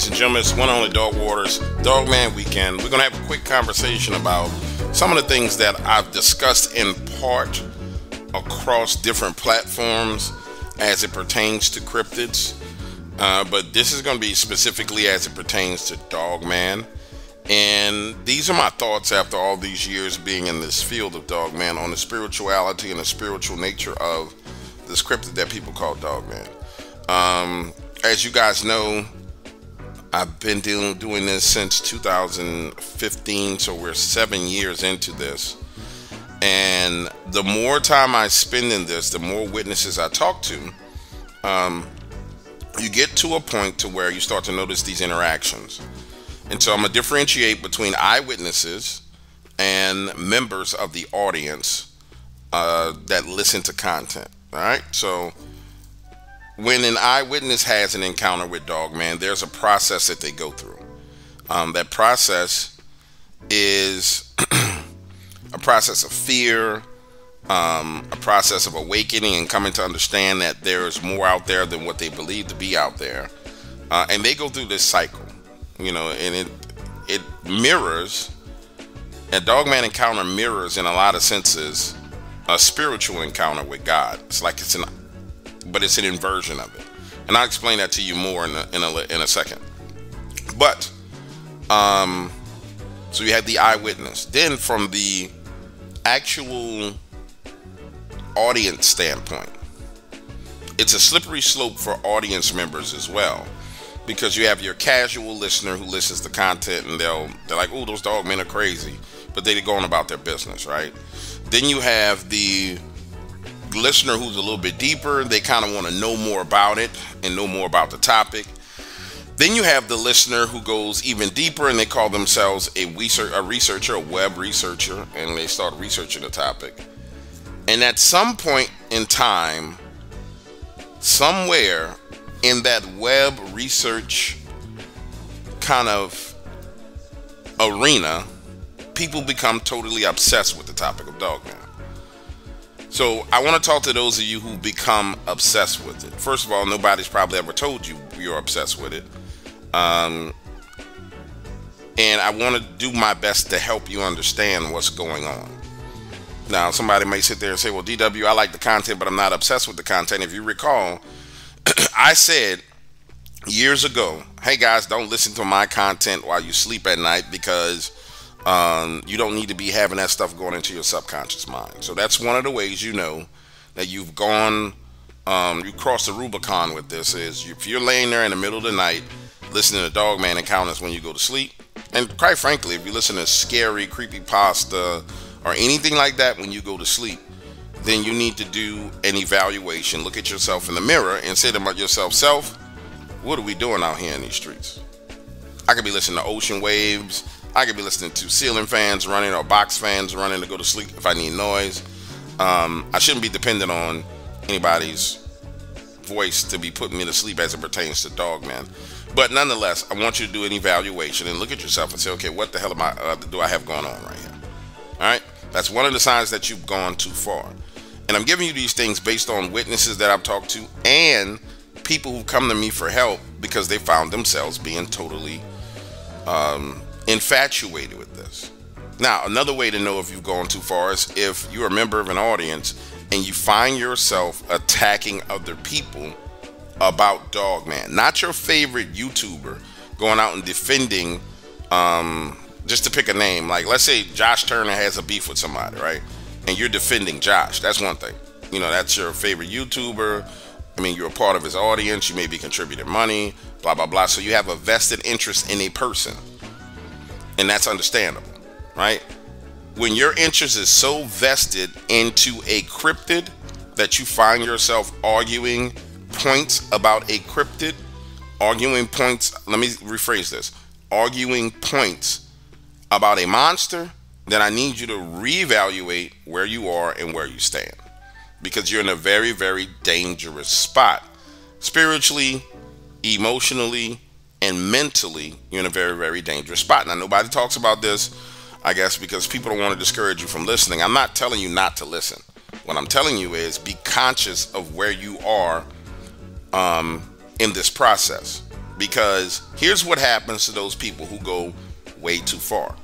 ladies and gentlemen. It's one and only Dog Waters, Dogman Weekend. We're going to have a quick conversation about some of the things that I've discussed in part across different platforms as it pertains to cryptids. But this is going to be specifically as it pertains to Dogman. And these are my thoughts after all these years being in this field of Dogman on the spirituality and the spiritual nature of this cryptid that people call Dogman. As you guys know, I've been doing this since 2015, so we're 7 years into this. And the more time I spend in this, the more witnesses I talk to, you get to a point to where you start to notice these interactions. And so I'm going to differentiate between eyewitnesses and members of the audience that listen to content. All right, so when an eyewitness has an encounter with Dogman, there's a process that they go through. That process is a process of fear, a process of awakening and coming to understand that there is more out there than what they believe to be out there. And they go through this cycle, you know, and it mirrors, a Dogman encounter mirrors in a lot of senses a spiritual encounter with God. It's like but it's an inversion of it, and I'll explain that to you more in a second. But so you have the eyewitness. Then from the actual audience standpoint, it's a slippery slope for audience members as well, because you have your casual listener who listens to content and they're like, oh, those Dogmen are crazy, but they go on about their business, right? Then you have the listener who's a little bit deeper. They kind of want to know more about it and know more about the topic. Then you have the listener who goes even deeper and they call themselves a researcher, a web researcher, and they start researching the topic. And at some point in time, somewhere in that web research kind of arena, people become totally obsessed with the topic of Dogman. So I want to talk to those of you who become obsessed with it. First of all, nobody's probably ever told you you're obsessed with it. And I want to do my best to help you understand what's going on. Now, somebody may sit there and say, well, DW, I like the content, but I'm not obsessed with the content. If you recall, I said years ago, hey guys, don't listen to my content while you sleep at night, because you don't need to be having that stuff going into your subconscious mind. So that's one of the ways you know that you've gone, you crossed the Rubicon with this, is if you're laying there in the middle of the night listening to Dogman encounters when you go to sleep, and quite frankly, if you listen to scary, creepypasta or anything like that when you go to sleep, then you need to do an evaluation. Look at yourself in the mirror and say to yourself, self, what are we doing out here in these streets? I could be listening to ocean waves. I could be listening to ceiling fans running or box fans running to go to sleep if I need noise. I shouldn't be dependent on anybody's voice to be putting me to sleep as it pertains to Dogman. But nonetheless, I want you to do an evaluation and look at yourself and say, okay, what the hell do I have going on right here? All right, that's one of the signs that you've gone too far. And I'm giving you these things based on witnesses that I've talked to and people who come to me for help because they found themselves being totally infatuated with this. Now, another way to know if you've gone too far is if you're a member of an audience and you find yourself attacking other people about Dogman. Not your favorite YouTuber going out and defending, just to pick a name, like let's say Josh Turner has a beef with somebody, right? And you're defending Josh. That's one thing. You know, that's your favorite YouTuber. I mean, you're a part of his audience. You may be contributing money, blah, blah, blah. So you have a vested interest in a person. And that's understandable, right? When your interest is so vested into a cryptid that you find yourself arguing points about a cryptid, arguing points, let me rephrase this, arguing points about a monster, then I need you to reevaluate where you are and where you stand. Because you're in a very, very dangerous spot. Spiritually, emotionally, and mentally, you're in a very, very dangerous spot. Now, nobody talks about this, I guess, because people don't want to discourage you from listening. I'm not telling you not to listen. What I'm telling you is be conscious of where you are in this process. Because here's what happens to those people who go way too far.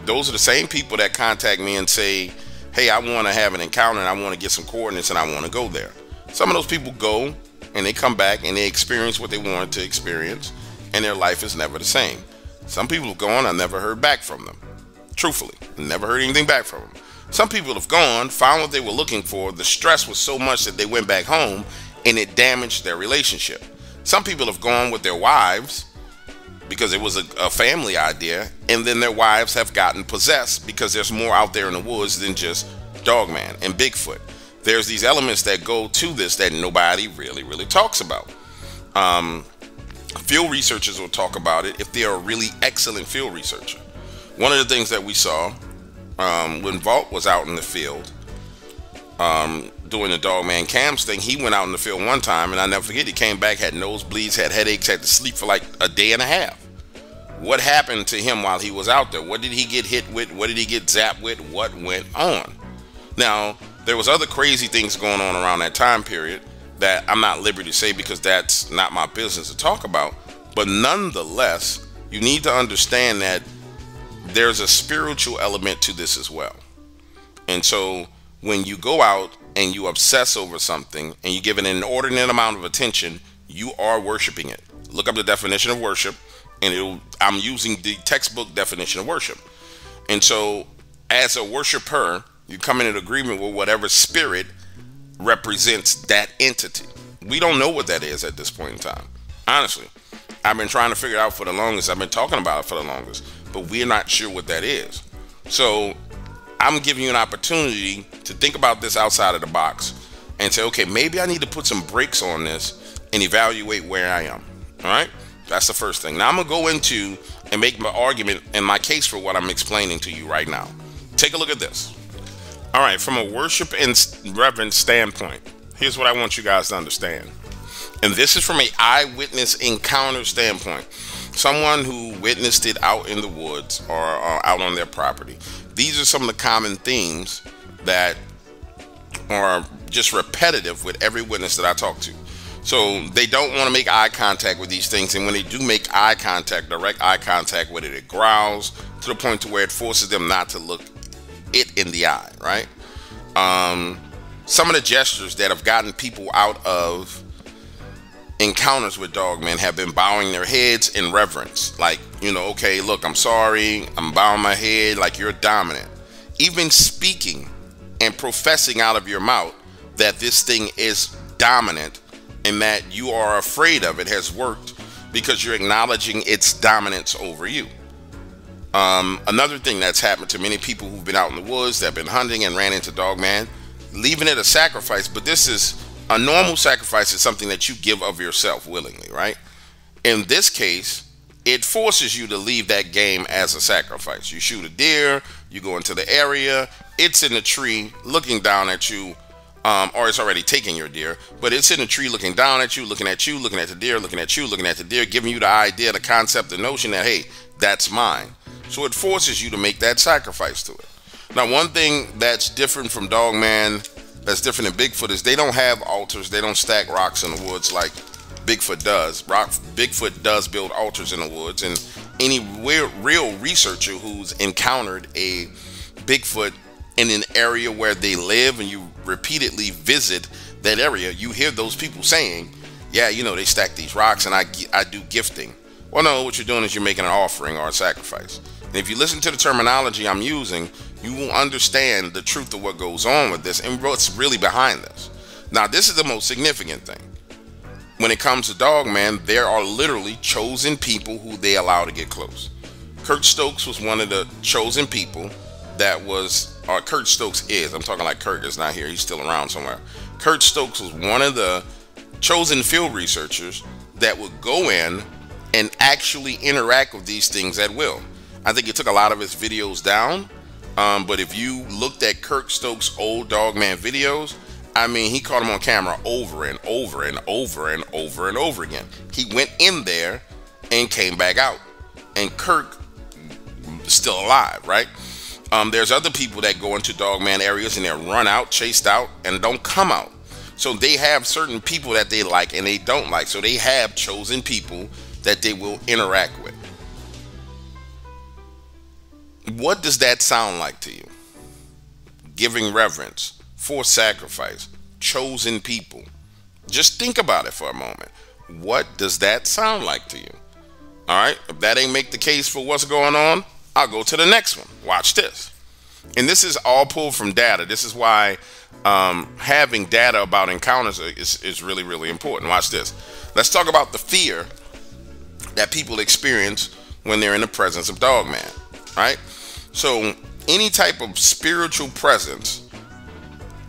Those are the same people that contact me and say, hey, I want to have an encounter and I want to get some coordinates and I want to go there. Some of those people go and they come back and they experience what they wanted to experience, and their life is never the same. Some people have gone, I never heard back from them. Truthfully, never heard anything back from them. Some people have gone, found what they were looking for. The stress was so much that they went back home and it damaged their relationship. Some people have gone with their wives because it was a family idea, and then their wives have gotten possessed because there's more out there in the woods than just Dogman and Bigfoot. There's these elements that go to this that nobody really talks about. Field researchers will talk about it if they are a really excellent field researcher. One of the things that we saw when Vault was out in the field doing the Dogman Cams thing, he went out in the field one time, and I never forget, he came back, had nosebleeds, had headaches, had to sleep for like a day and a half. What happened to him while he was out there? What did he get hit with? What did he get zapped with? What went on? Now, there was other crazy things going on around that time period that I'm not at liberty to say because that's not my business to talk about. But nonetheless, you need to understand that there's a spiritual element to this as well. And so when you go out and you obsess over something and you give it an inordinate amount of attention, you are worshiping it. Look up the definition of worship, and I'm using the textbook definition of worship. And so as a worshiper, you come in agreement with whatever spirit represents that entity. We don't know what that is at this point in time. Honestly, I've been trying to figure it out for the longest. I've been talking about it for the longest, but we're not sure what that is. So I'm giving you an opportunity to think about this outside of the box and say, okay, maybe I need to put some brakes on this and evaluate where I am. All right, that's the first thing. Now I'm gonna go into and make my argument and my case for what I'm explaining to you right now. Take a look at this. All right, from a worship and reverence standpoint, here's what I want you guys to understand. And this is from an eyewitness encounter standpoint. Someone who witnessed it out in the woods or out on their property. These are some of the common themes that are just repetitive with every witness that I talk to. So they don't want to make eye contact with these things, and when they do make eye contact, direct eye contact with it, it growls to the point to where it forces them not to look it in the eye, right? Some of the gestures that have gotten people out of encounters with Dogmen have been bowing their heads in reverence, like, you know, okay, look, I'm sorry, I'm bowing my head, like you're dominant. Even speaking and professing out of your mouth that this thing is dominant and that you are afraid of it has worked because you're acknowledging its dominance over you. Another thing that's happened to many people who've been out in the woods, that have been hunting and ran into Dogman, leaving it a sacrifice, but this is a normal sacrifice is something that you give of yourself willingly, right? In this case, it forces you to leave that game as a sacrifice. You shoot a deer, you go into the area, it's in the tree looking down at you, or it's already taking your deer, but it's in the tree looking down at you, looking at you, looking at the deer, looking at you, looking at the deer, giving you the idea, the concept, the notion that, hey, that's mine. So it forces you to make that sacrifice to it. Now, one thing that's different from Dogman, that's different than Bigfoot, is they don't have altars. They don't stack rocks in the woods like Bigfoot does. Bigfoot does build altars in the woods, and any real researcher who's encountered a Bigfoot in an area where they live and you repeatedly visit that area, you hear those people saying, yeah, you know, they stack these rocks and I do gifting. Well, no, what you're doing is you're making an offering or a sacrifice. And if you listen to the terminology I'm using, you will understand the truth of what goes on with this and what's really behind this. Now, this is the most significant thing. When it comes to Dogman, there are literally chosen people who they allow to get close. Kurt Stokes was one of the chosen people that was, or Kurt Stokes is, I'm talking like Kurt is not here, he's still around somewhere. Kurt Stokes was one of the chosen field researchers that would go in and actually interact with these things at will. I think he took a lot of his videos down, but if you looked at Kurt Stokes' old Dogman videos, I mean, he caught him on camera over and over and over and over and over again. He went in there and came back out, and Kirk is still alive, right? There's other people that go into Dogman areas and they're run out, chased out, and don't come out. So they have certain people that they like and they don't like. So they have chosen people that they will interact with. What does that sound like to you? Giving reverence, forced sacrifice, chosen people. Just think about it for a moment. What does that sound like to you? All right, if that ain't make the case for what's going on, I'll go to the next one. Watch this. And this is all pulled from data. This is why having data about encounters is really, really important. Watch this. Let's talk about the fear that people experience when they're in the presence of Dogman, right? So any type of spiritual presence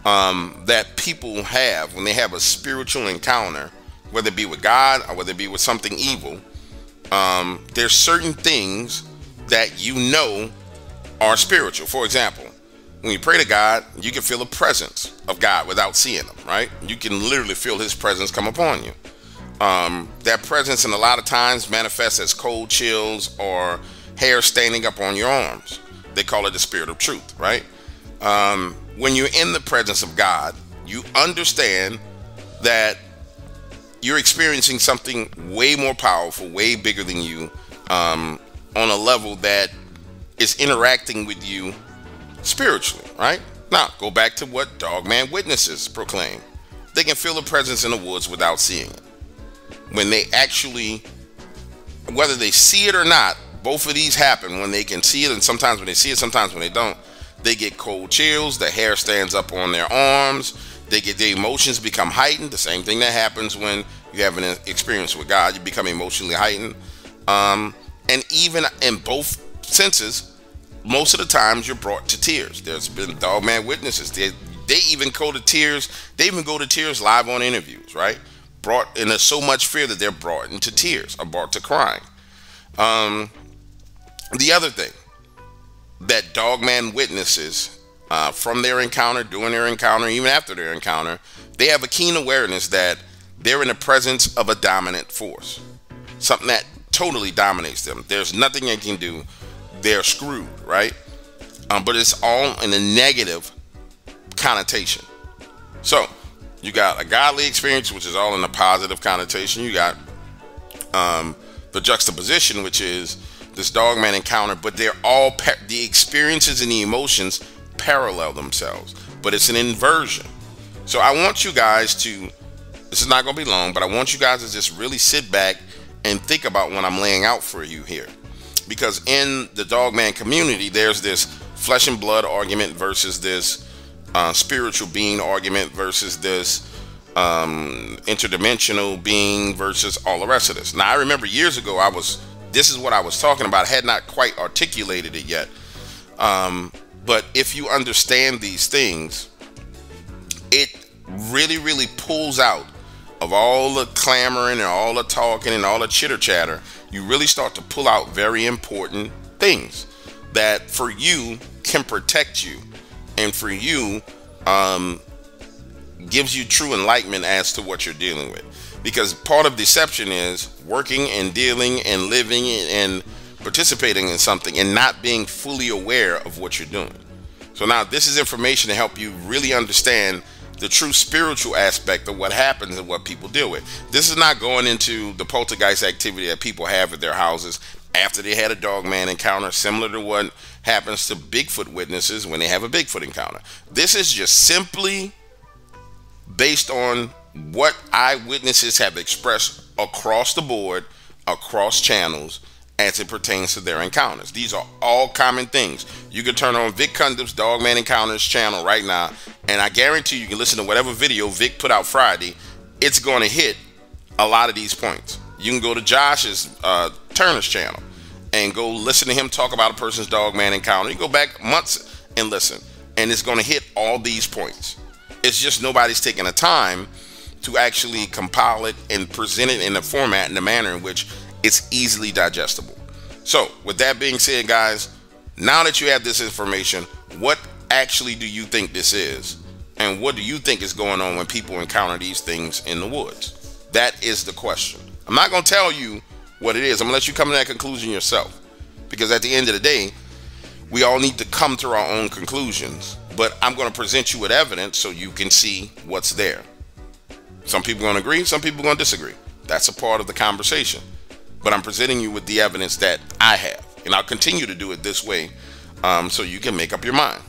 that people have when they have a spiritual encounter, whether it be with God or whether it be with something evil, there's certain things that you know are spiritual. For example, when you pray to God, you can feel the presence of God without seeing him, right? You can literally feel his presence come upon you. That presence in a lot of times manifests as cold chills or hair standing up on your arms. They call it the spirit of truth, right? When you're in the presence of God, you understand that you're experiencing something way more powerful, way bigger than you, on a level that is interacting with you spiritually, right? Now, go back to what Dogman witnesses proclaim. They can feel the presence in the woods without seeing it. When they actually, whether they see it or not, both of these happen when they can see it, and sometimes when they see it, sometimes when they don't. They get cold chills, the hair stands up on their arms, they get their emotions become heightened. The same thing that happens when you have an experience with God, you become emotionally heightened. And even in both senses, most of the times you're brought to tears. There's been Dogman witnesses. They even go to tears. They even go to tears live on interviews, right? And there's so much fear that they're brought into tears or brought to crying. The other thing that Dogman witnesses from their encounter, during their encounter, even after their encounter, they have a keen awareness that they're in the presence of a dominant force, something that totally dominates them. There's nothing they can do. They're screwed, right? But it's all in a negative connotation. So you got a godly experience, which is all in a positive connotation. You got the juxtaposition, which is this Dogman encounter, but they're all the experiences and the emotions parallel themselves, but it's an inversion. So I want you guys to, this is not going to be long, but I want you guys to just really sit back and think about what I'm laying out for you here. Because in the Dogman community, there's this flesh and blood argument versus this spiritual being argument versus this interdimensional being versus all the rest of this. Now, I remember years ago, this is what I was talking about. I had not quite articulated it yet. But if you understand these things, it really, really pulls out of all the clamoring and all the talking and all the chitter chatter. You really start to pull out very important things that for you can protect you, and for you gives you true enlightenment as to what you're dealing with. Because part of deception is working and dealing and living and participating in something and not being fully aware of what you're doing. So now this is information to help you really understand the true spiritual aspect of what happens and what people deal with. This is not going into the poltergeist activity that people have at their houses after they had a Dogman encounter, similar to what happens to Bigfoot witnesses when they have a Bigfoot encounter. This is just simply based on what eyewitnesses have expressed across the board, across channels, as it pertains to their encounters. These are all common things. You can turn on Vic Cundip's Dogman Encounters channel right now, and I guarantee you can listen to whatever video Vic put out Friday. It's going to hit a lot of these points. You can go to Josh's Turner's channel and go listen to him talk about a person's Dogman encounter. You go back months and listen, and it's going to hit all these points. It's just nobody's taking the time to actually compile it and present it in a format, in a manner in which it's easily digestible. So with that being said, guys, now that you have this information, what actually do you think this is? And what do you think is going on when people encounter these things in the woods? That is the question. I'm not going to tell you what it is. I'm going to let you come to that conclusion yourself. Because at the end of the day, we all need to come to our own conclusions. But I'm going to present you with evidence so you can see what's there. Some people are going to agree, some people are going to disagree. That's a part of the conversation. but I'm presenting you with the evidence that I have, and I'll continue to do it this way, so you can make up your mind.